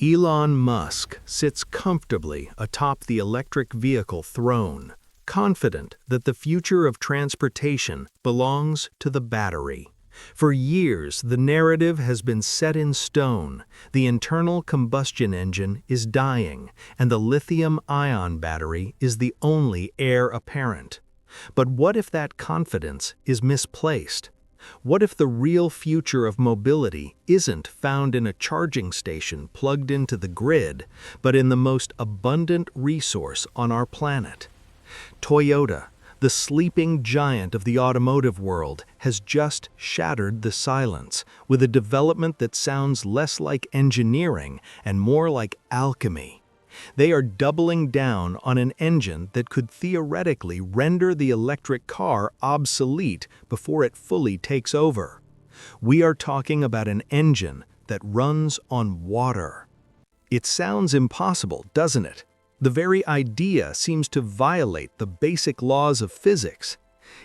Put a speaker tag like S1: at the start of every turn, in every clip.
S1: Elon Musk sits comfortably atop the electric vehicle throne, confident that the future of transportation belongs to the battery. For years, the narrative has been set in stone. The internal combustion engine is dying, and the lithium-ion battery is the only heir apparent. But what if that confidence is misplaced? What if the real future of mobility isn't found in a charging station plugged into the grid, but in the most abundant resource on our planet? Toyota, the sleeping giant of the automotive world, has just shattered the silence with a development that sounds less like engineering and more like alchemy. They are doubling down on an engine that could theoretically render the electric car obsolete before it fully takes over. We are talking about an engine that runs on water. It sounds impossible, doesn't it? The very idea seems to violate the basic laws of physics.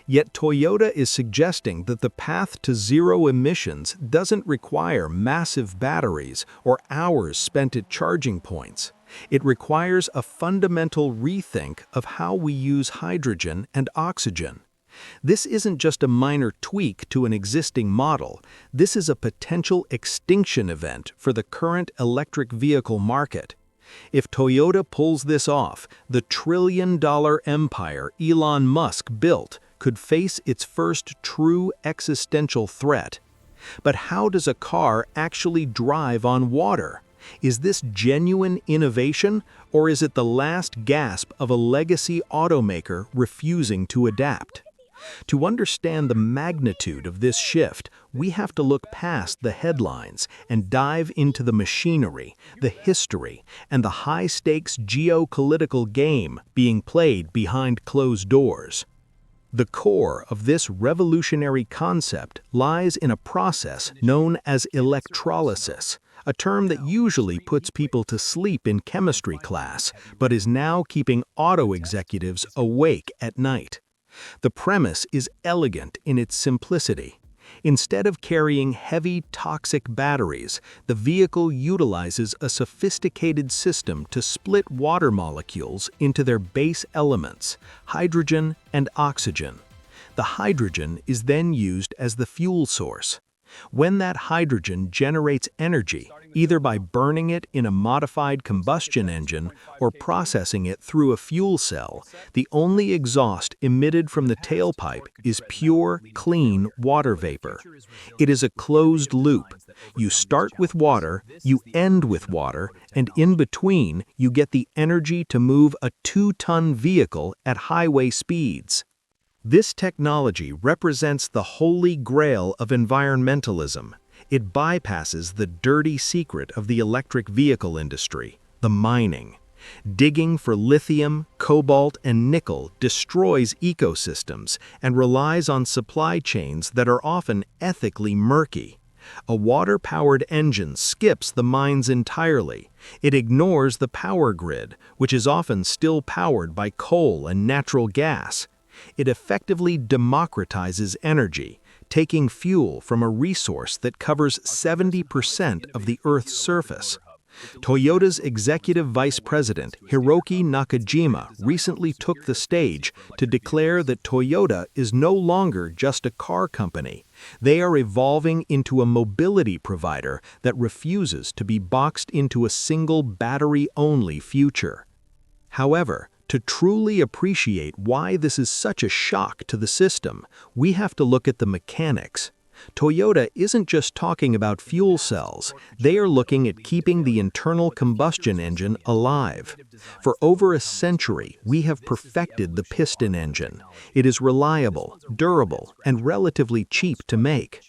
S1: Yet Toyota is suggesting that the path to zero emissions doesn't require massive batteries or hours spent at charging points. It requires a fundamental rethink of how we use hydrogen and oxygen. This isn't just a minor tweak to an existing model. This is a potential extinction event for the current electric vehicle market. If Toyota pulls this off, the trillion-dollar empire Elon Musk built could face its first true existential threat. But how does a car actually drive on water? Is this genuine innovation, or is it the last gasp of a legacy automaker refusing to adapt? To understand the magnitude of this shift, we have to look past the headlines and dive into the machinery, the history, and the high-stakes geopolitical game being played behind closed doors. The core of this revolutionary concept lies in a process known as electrolysis, a term that usually puts people to sleep in chemistry class, but is now keeping auto executives awake at night. The premise is elegant in its simplicity. Instead of carrying heavy, toxic batteries, the vehicle utilizes a sophisticated system to split water molecules into their base elements, hydrogen and oxygen. The hydrogen is then used as the fuel source. When that hydrogen generates energy, either by burning it in a modified combustion engine or processing it through a fuel cell, the only exhaust emitted from the tailpipe is pure, clean water vapor. It is a closed loop. You start with water, you end with water, and in between, you get the energy to move a 2-ton vehicle at highway speeds. This technology represents the holy grail of environmentalism. It bypasses the dirty secret of the electric vehicle industry, the mining. Digging for lithium, cobalt, and nickel destroys ecosystems and relies on supply chains that are often ethically murky. A water-powered engine skips the mines entirely. It ignores the power grid, which is often still powered by coal and natural gas. It effectively democratizes energy, taking fuel from a resource that covers 70% of the Earth's surface. Toyota's executive vice president, Hiroki Nakajima, recently took the stage to declare that Toyota is no longer just a car company. They are evolving into a mobility provider that refuses to be boxed into a single battery-only future. However, to truly appreciate why this is such a shock to the system, we have to look at the mechanics. Toyota isn't just talking about fuel cells. They are looking at keeping the internal combustion engine alive. For over a century, we have perfected the piston engine. It is reliable, durable, and relatively cheap to make.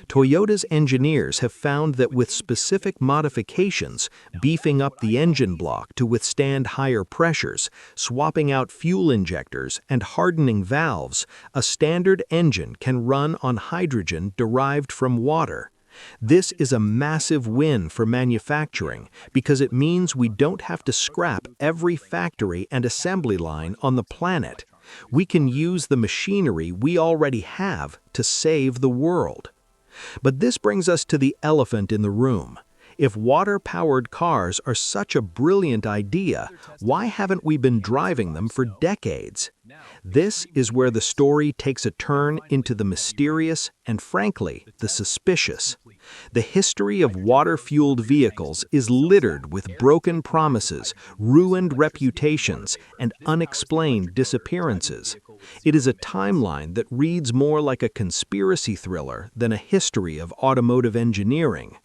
S1: Toyota's engineers have found that with specific modifications, beefing up the engine block to withstand higher pressures, swapping out fuel injectors, and hardening valves, a standard engine can run on hydrogen derived from water. This is a massive win for manufacturing because it means we don't have to scrap every factory and assembly line on the planet. We can use the machinery we already have to save the world. But this brings us to the elephant in the room. If water-powered cars are such a brilliant idea, why haven't we been driving them for decades? This is where the story takes a turn into the mysterious and, frankly, the suspicious. The history of water-fueled vehicles is littered with broken promises, ruined reputations, and unexplained disappearances. It is a timeline that reads more like a conspiracy thriller than a history of automotive engineering.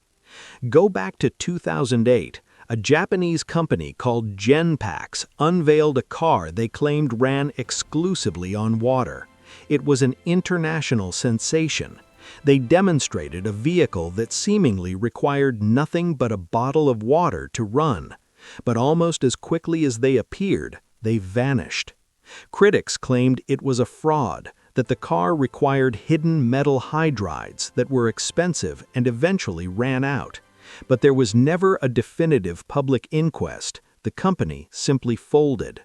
S1: Go back to 2008. A Japanese company called Genpax unveiled a car they claimed ran exclusively on water. It was an international sensation. They demonstrated a vehicle that seemingly required nothing but a bottle of water to run. But almost as quickly as they appeared, they vanished. Critics claimed it was a fraud, that the car required hidden metal hydrides that were expensive and eventually ran out. But there was never a definitive public inquest. The company simply folded.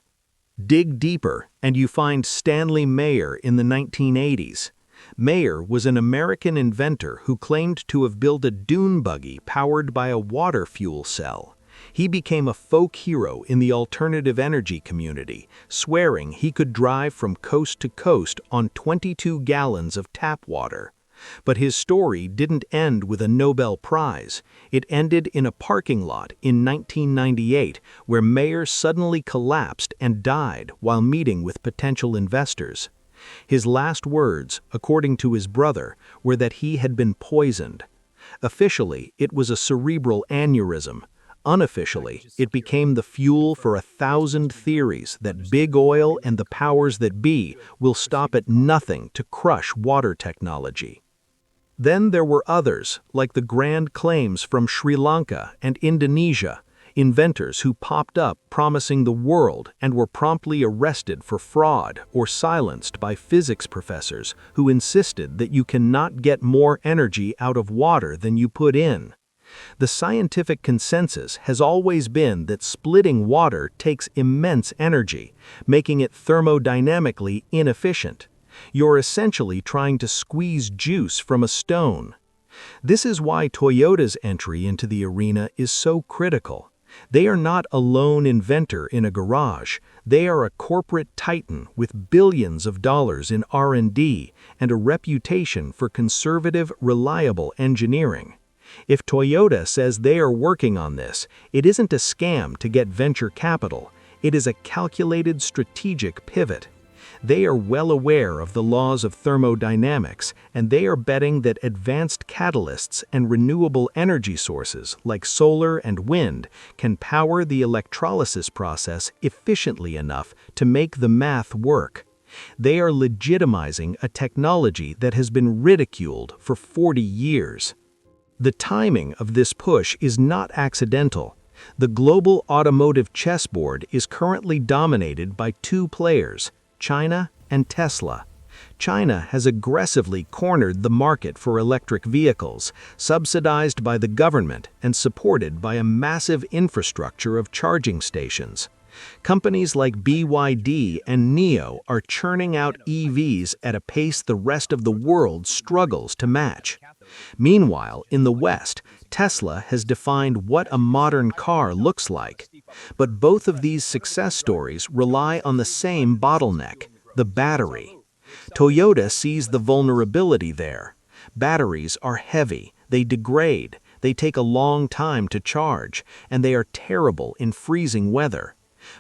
S1: Dig deeper, and you find Stanley Meyer in the 1980s. Meyer was an American inventor who claimed to have built a dune buggy powered by a water fuel cell. He became a folk hero in the alternative energy community, swearing he could drive from coast to coast on 22 gallons of tap water. But his story didn't end with a Nobel Prize. It ended in a parking lot in 1998, where Meyer suddenly collapsed and died while meeting with potential investors. His last words, according to his brother, were that he had been poisoned. Officially, it was a cerebral aneurysm. Unofficially, it became the fuel for 1,000 theories that big oil and the powers that be will stop at nothing to crush water technology. Then there were others, like the grand claims from Sri Lanka and Indonesia, inventors who popped up promising the world and were promptly arrested for fraud or silenced by physics professors who insisted that you cannot get more energy out of water than you put in. The scientific consensus has always been that splitting water takes immense energy, making it thermodynamically inefficient. You're essentially trying to squeeze juice from a stone. This is why Toyota's entry into the arena is so critical. They are not a lone inventor in a garage. They are a corporate titan with billions of dollars in R&D and a reputation for conservative, reliable engineering. If Toyota says they are working on this, it isn't a scam to get venture capital. It is a calculated strategic pivot. They are well aware of the laws of thermodynamics, and they are betting that advanced catalysts and renewable energy sources like solar and wind can power the electrolysis process efficiently enough to make the math work. They are legitimizing a technology that has been ridiculed for 40 years. The timing of this push is not accidental. The global automotive chessboard is currently dominated by two players, China and Tesla. China has aggressively cornered the market for electric vehicles, subsidized by the government and supported by a massive infrastructure of charging stations. Companies like BYD and NIO are churning out EVs at a pace the rest of the world struggles to match. Meanwhile, in the West, Tesla has defined what a modern car looks like. But both of these success stories rely on the same bottleneck, the battery. Toyota sees the vulnerability there. Batteries are heavy, they degrade, they take a long time to charge, and they are terrible in freezing weather.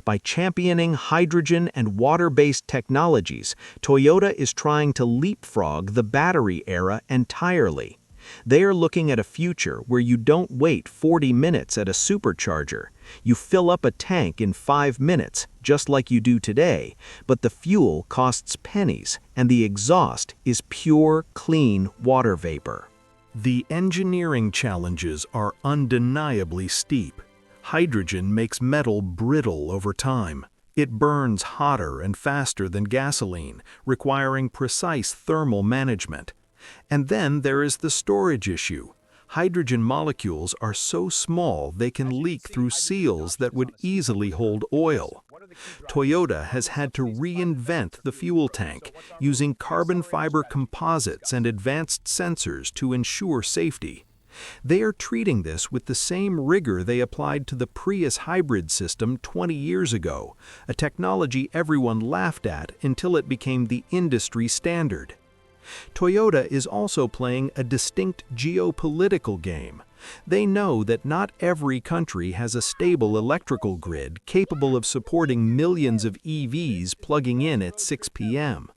S1: By championing hydrogen and water-based technologies, Toyota is trying to leapfrog the battery era entirely. They are looking at a future where you don't wait 40 minutes at a supercharger. You fill up a tank in 5 minutes, just like you do today, but the fuel costs pennies, and the exhaust is pure, clean water vapor. The engineering challenges are undeniably steep. Hydrogen makes metal brittle over time. It burns hotter and faster than gasoline, requiring precise thermal management. And then there is the storage issue. Hydrogen molecules are so small they can leak through seals that would easily hold oil. Toyota has had to reinvent the fuel tank, using carbon fiber composites and advanced sensors to ensure safety. They are treating this with the same rigor they applied to the Prius hybrid system 20 years ago, a technology everyone laughed at until it became the industry standard. Toyota is also playing a distinct geopolitical game. They know that not every country has a stable electrical grid capable of supporting millions of EVs plugging in at 6 p.m.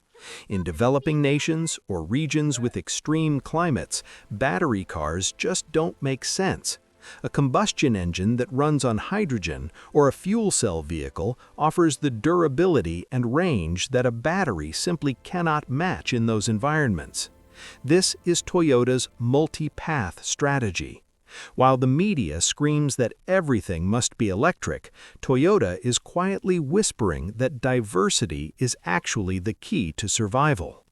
S1: In developing nations or regions with extreme climates, battery cars just don't make sense. A combustion engine that runs on hydrogen or a fuel cell vehicle offers the durability and range that a battery simply cannot match in those environments. This is Toyota's multi-path strategy. While the media screams that everything must be electric, Toyota is quietly whispering that diversity is actually the key to survival.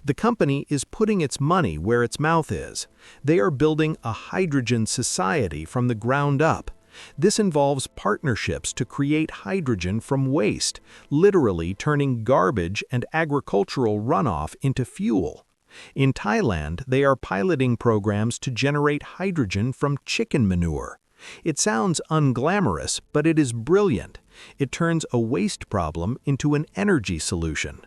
S1: The company is putting its money where its mouth is. They are building a hydrogen society from the ground up. This involves partnerships to create hydrogen from waste, literally turning garbage and agricultural runoff into fuel. In Thailand, they are piloting programs to generate hydrogen from chicken manure. It sounds unglamorous, but it is brilliant. It turns a waste problem into an energy solution.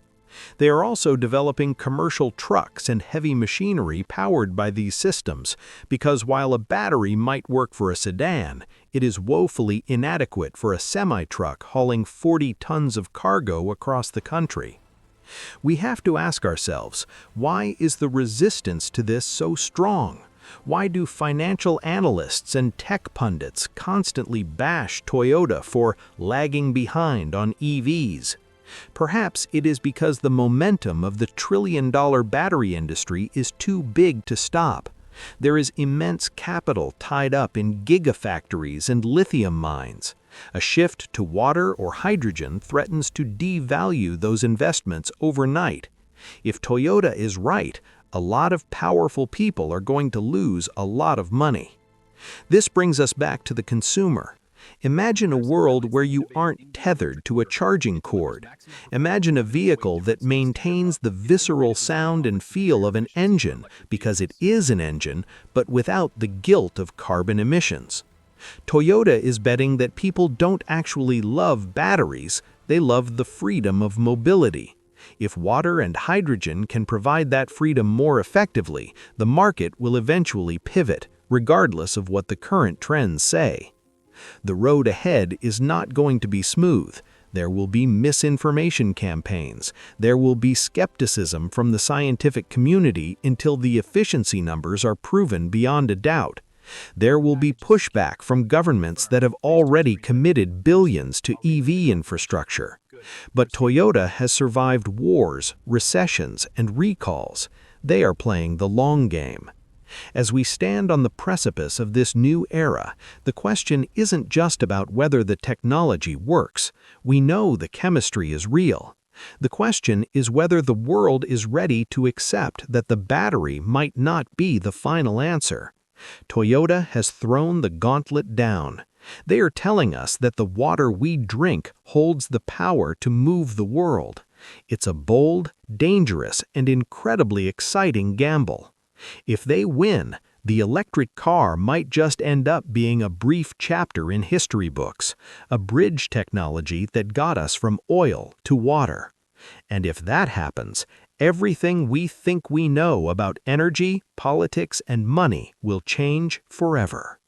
S1: They are also developing commercial trucks and heavy machinery powered by these systems, because while a battery might work for a sedan, it is woefully inadequate for a semi-truck hauling 40 tons of cargo across the country. We have to ask ourselves, why is the resistance to this so strong? Why do financial analysts and tech pundits constantly bash Toyota for lagging behind on EVs? Perhaps it is because the momentum of the trillion-dollar battery industry is too big to stop. There is immense capital tied up in gigafactories and lithium mines. A shift to water or hydrogen threatens to devalue those investments overnight. If Toyota is right, a lot of powerful people are going to lose a lot of money. This brings us back to the consumer. Imagine a world where you aren't tethered to a charging cord. Imagine a vehicle that maintains the visceral sound and feel of an engine because it is an engine, but without the guilt of carbon emissions. Toyota is betting that people don't actually love batteries, they love the freedom of mobility. If water and hydrogen can provide that freedom more effectively, the market will eventually pivot, regardless of what the current trends say. The road ahead is not going to be smooth. There will be misinformation campaigns. There will be skepticism from the scientific community until the efficiency numbers are proven beyond a doubt. There will be pushback from governments that have already committed billions to EV infrastructure. But Toyota has survived wars, recessions, and recalls. They are playing the long game. As we stand on the precipice of this new era, the question isn't just about whether the technology works. We know the chemistry is real. The question is whether the world is ready to accept that the battery might not be the final answer. Toyota has thrown the gauntlet down. They are telling us that the water we drink holds the power to move the world. It's a bold, dangerous, and incredibly exciting gamble. If they win, the electric car might just end up being a brief chapter in history books, a bridge technology that got us from oil to water. And if that happens, everything we think we know about energy, politics, and money will change forever.